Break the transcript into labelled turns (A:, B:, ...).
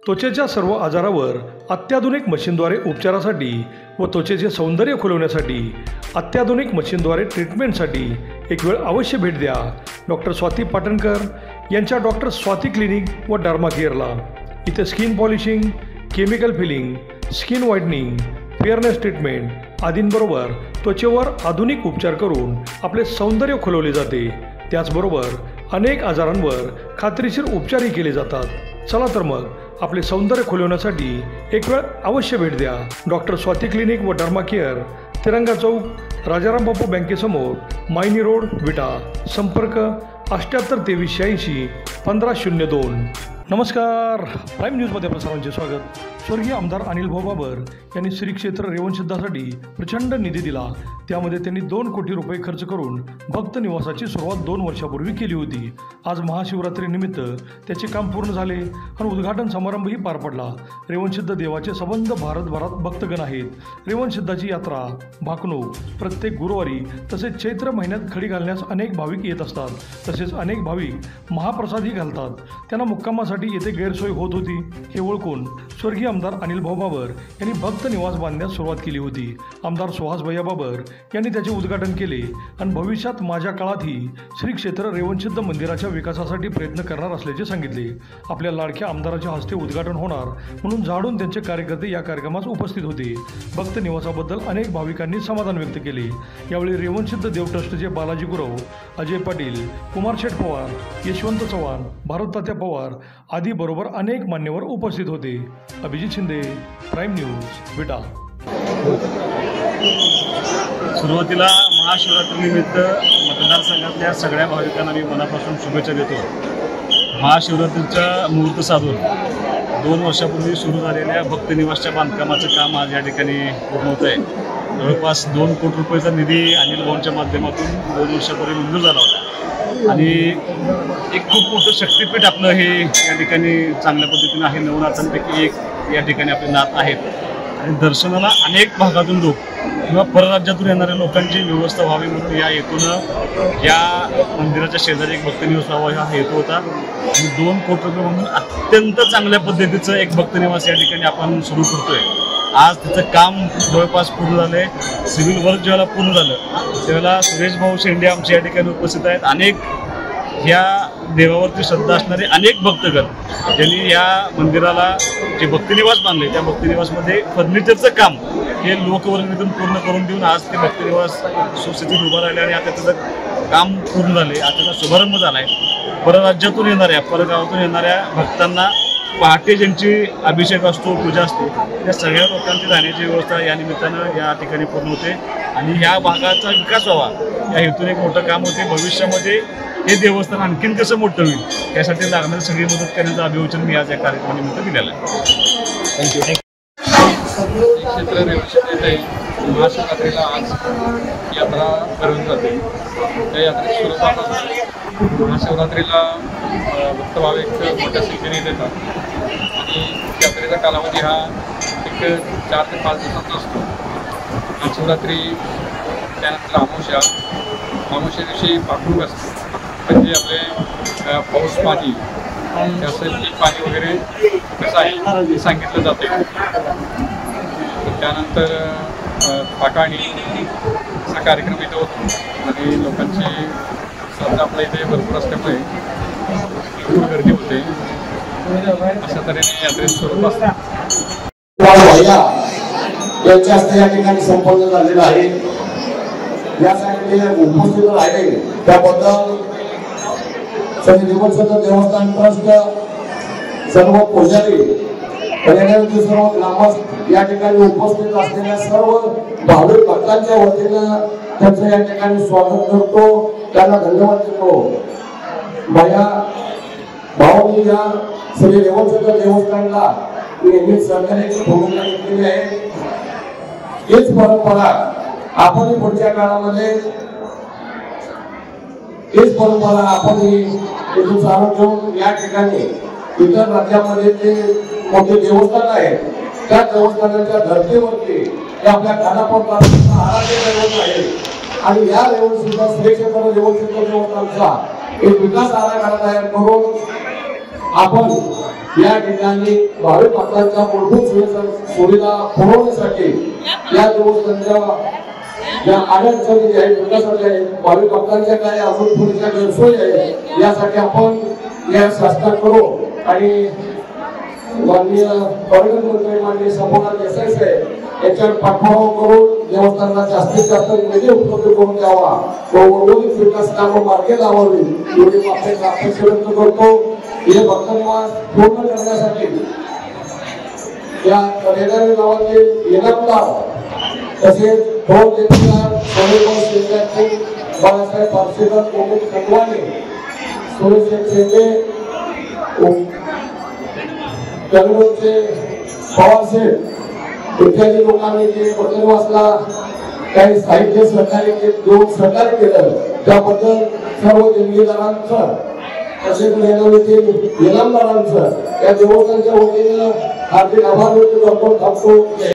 A: त्वचेच्या सर्व आजारावर अत्याधुनिक मशीनद्वारे उपचारासाठी व त्वचेचे सौंदर्य खुलवण्यासाठी अत्याधुनिक मशीनद्वारे ट्रीटमेंटसाठी एक वेळ अवश्य भेट द्या डॉक्टर स्वाती पाटणकर यांच्या डॉक्टर स्वाती क्लिनिक व डर्मा केअरला। इथे skin polishing, chemical peeling, skin whitening, fairness treatment आदींबरोबर त्वचेवर आधुनिक उपचार करून आपले सौंदर्य खुलवले जाते। त्याचबरोबर अनेक आजारांवर खात्रीशीर उपचारही केले जातात। चला तर मग आपले सौंदर्य खुलवण्यासाठी एक वेळ अवश्य भेट द्या डॉक्टर स्वाती क्लिनिक व डर्मा केअर, तिरंगा चौक, राजाराम बापू बँकेसमोर, मायनी रोड, विटा। संपर्क 78 23 86 1502। नमस्कार, प्राईम न्यूजमध्ये आपल्या सर्वांचे स्वागत। स्वर्गीय आमदार अनिल भाऊ बाबर यांनी श्री क्षेत्र रेवणसिद्धासाठी प्रचंड निधी दिला। त्यामध्ये त्यांनी 2 कोटी रुपये खर्च करून भक्त निवासाची सुरुवात 2 वर्षापूर्वी केली होती। आज महाशिवरात्रीनिमित्त त्याचे काम पूर्ण झाले आणि उद्घाटन समारंभही पार पडला। रेवणसिद्ध देवाचे संबंध भारतभरात भक्तगण आहेत। रेवणसिद्धाची यात्रा, भाकणूक प्रत्येक गुरुवारी तसेच चैत्र महिन्यात खडी घालण्यास अनेक भाविक येत असतात। तसेच अनेक भाविक महाप्रसादही घालतात। त्यांना मुक्कामासाठी येथे गैरसोय होत होती हे ओळखून स्वर्गीय आमदार अनिल भाऊ बाबर यांनी भक्त निवास बांधण्यास सुरुवात केली होती। आमदार सुहास भैया बाबर यांनी त्याचे उद्घाटन केले आणि भविष्यात माझ्या काळातही श्री क्षेत्र रेवणसिद्ध मंदिराच्या विकासासाठी प्रयत्न करणार असल्याचे सांगितले। आपल्या लाडक्या आमदाराच्या हस्ते उद्घाटन होणार म्हणून झाडून त्यांचे कार्यकर्ते या कार्यक्रमास उपस्थित होते। भक्त निवासाबद्दल अनेक भाविकांनी समाधान व्यक्त केले। यावेळी रेवणसिद्ध देव ट्रस्टचे बालाजी गुरव, अजय पाटील, कुमार शेठ पवार, यशवंत चव्हाण, भारत तात्या पवार आदी बरोबर अनेक मान्यवर उपस्थित होते। अभिजित शिंदे, प्राईम न्यूज, विटा।
B: सुरुवातीला महाशिवरात्रीनिमित्त मतदारसंघातल्या सगळ्या भाविकांना मी मनापासून शुभेच्छा देतो। महाशिवरात्रीचा मुहूर्त साधून 2 वर्षापूर्वी सुरू झालेल्या भक्तनिवासच्या बांधकामाचं काम आज या ठिकाणी पूर्ण होत आहे। जवळपास 2 कोटी रुपयाचा निधी अनिल भाऊंच्या माध्यमातून 2 वर्षापूर्वी मंजूर झाला होता आणि एक खूप मोठं शक्तिपीठ आपलं हे या ठिकाणी चांगल्या पद्धतीनं आहे। नवनाथांपैकी एक या ठिकाणी आपले नाथ आहेत आणि दर्शनाला अनेक भागातून लोक किंवा परराज्यातून येणाऱ्या लोकांची व्यवस्था व्हावी म्हणून या हेतूनं या मंदिराच्या शेजारी एक भक्तनिवास व्हावा हा हेतू होता आणि 2 कोटी रुपये म्हणून अत्यंत चांगल्या पद्धतीचं एक भक्तनिवास या ठिकाणी आपण सुरू करतोय। आज त्याचं काम जवळपास पूर्ण झालंय। सिव्हिल वर्क ज्यावेळेला पूर्ण झालं त्यावेळेला सुरेश भाऊ शेंडे आमच्या या ठिकाणी उपस्थित आहेत। अनेक ह्या देवावरती श्रद्धा असणारे अनेक भक्तगण ज्यांनी या मंदिराला जे भक्तनिवास बांधले त्या भक्तनिवासमध्ये फर्निचरचं काम हे लोकवर्गणीतून पूर्ण करून देऊन आज ते भक्तनिवास सुस्थितीत उभं राहिले आणि आता त्याचं काम पूर्ण झाले। आता त्याचा शुभारंभ झाला आहे। परराज्यातून येणाऱ्या, परगावातून येणाऱ्या भक्तांना पहाटे ज्यांची अभिषेक असतो, पूजा असते, त्या सगळ्या लोकांची राहण्याची व्यवस्था या निमित्तानं या ठिकाणी पूर्ण होते आणि ह्या भागाचा विकास व्हावा या हेतून एक मोठं काम होते। भविष्यामध्ये हे देवस्थान आणखीन कसं मोठं होईल यासाठी लागणारी सगळी मदत करण्याचं अभिवचन मी आज या कार्यक्रमानिमित्त दिलेलं आहे। थँक्यू।
C: क्षेत्र रेवणसिद्ध महाशिवरात्रीला आज यात्रा भरवून जाते। त्या यात्रेची सुरुवात महाशिवरात्रीला भक्त भाविक मोठ्या संख्येने येतात आणि यात्रेचा कालावधी हा एक 4 ते 5 दिवसांचा असतो। महाशिवरात्री त्यानंतर अमावस्या दिवशी भाकणूक असते, म्हणजे आपले पाऊस पाणी असेल पीक पाणी वगैरे कसं आहे हे सांगितलं जाते। त्यानंतर पाकाणी असा कार्यक्रम इथे होतो आणि लोकांची श्रद्धा आपल्या इथे भरपूर असल्यामुळे भरपूर गर्दी होते। अशा तऱ्हेने यात्रेचं स्वरूप असतं।
D: यांच्या हस्ते या ठिकाणी संपन्न झालेलं आहे। यासाठी उपस्थित राहिले त्याबद्दल श्री रेवणसिद्ध देवस्थान ट्रस्ट, सर्व पुजारी, सर्व ग्रामस्थ या ठिकाणी उपस्थित असलेल्या सर्व भाविक भक्तांच्या वतीनं त्यांचं या ठिकाणी स्वागत करतो, त्यांना धन्यवाद देतो। भाऊनी या श्री रेवणसिद्ध देवस्थानला नेहमी सहकार्याची भूमिका घेतलेली आहे। हीच परंपरा आपण पुढच्या काळामध्ये इथून चालू ठेवून या ठिकाणी इतर राज्यामध्ये जे मोठे देवस्थान आहेत त्या देवस्थानाच्या धर्तीवरती आपल्या खानापूर तालुक्याचा आराध्य दैवत आहे आणि या रेवणसिद्ध श्री क्षेत्र रेवणसिद्ध देवस्थानचा एक विकास आराखडा तयार करून आपण या ठिकाणी भाविक भक्तांच्या मूलभूत सुविधा पुरवण्यासाठी या देवस्थानच्या या अडचणी ज्या आहेत विकासाच्या आहेत भाविक भक्तांच्या काय अजून पुढच्या गैरसोयी आहेत यासाठी आपण या शासनाकडून आणि माननीय पर्यटन मंत्री माननीय संपूर्ण देसाई साहेब याच्यावर पाठपुरावा करून देवस्थानाला जास्तीत जास्त निधी उपलब्ध करून द्यावा व उर्वरित विकास कामं मार्गी लावावी एवढी अपेक्षा व्यक्त करतो. हे भक्तनिवास पूर्ण करण्यासाठी या रेल्वे गावातील इनामदार तसेच दोन लेखीदार बाळासाहेब पारसेकर कोमल खंडवाने सुरेश शेंडे कलगोचे पवारसेठ इत्यादी लोकांनी जे भक्तनिवासला काही साहित्य सहकार्य केलं त्याबद्दल सर्व देणगीदारांचं तसेच इनामदारांचं या देवस्थानच्या वतीनं हार्दिक आभार व्यक्त करतो.